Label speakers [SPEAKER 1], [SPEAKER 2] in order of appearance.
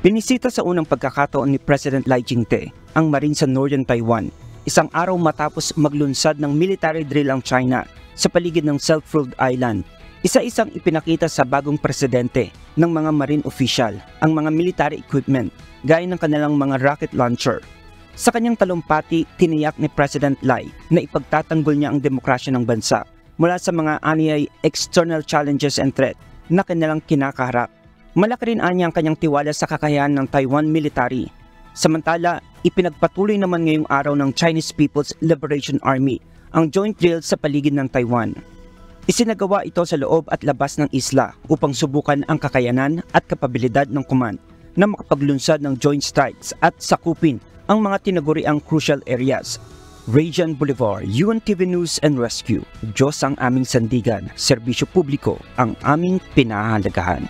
[SPEAKER 1] Binisita sa unang pagkakataon ni President Lai Ching-te ang marine sa Northern Taiwan, isang araw matapos maglunsad ng military drill ang China sa paligid ng self-ruled island. Isa-isang ipinakita sa bagong presidente ng mga marine official ang mga military equipment gaya ng kanilang mga rocket launcher. Sa kanyang talumpati, tiniyak ni President Lai na ipagtatanggol niya ang demokrasya ng bansa mula sa mga anyay external challenges and threat na kanilang kinakaharap. Malaki rin anya ang kanyang tiwala sa kakayahan ng Taiwan military. Samantala, ipinagpatuloy naman ngayong araw ng Chinese People's Liberation Army ang joint drill sa paligid ng Taiwan. Isinagawa ito sa loob at labas ng isla upang subukan ang kakayanan at kapabilidad ng command na makapaglunsad ng joint strikes at sakupin ang mga tinaguriang crucial areas. Rajan Bolivar, UNTV News and Rescue. Diyos ang aming sandigan, serbisyo publiko ang aming pinahahalagahan.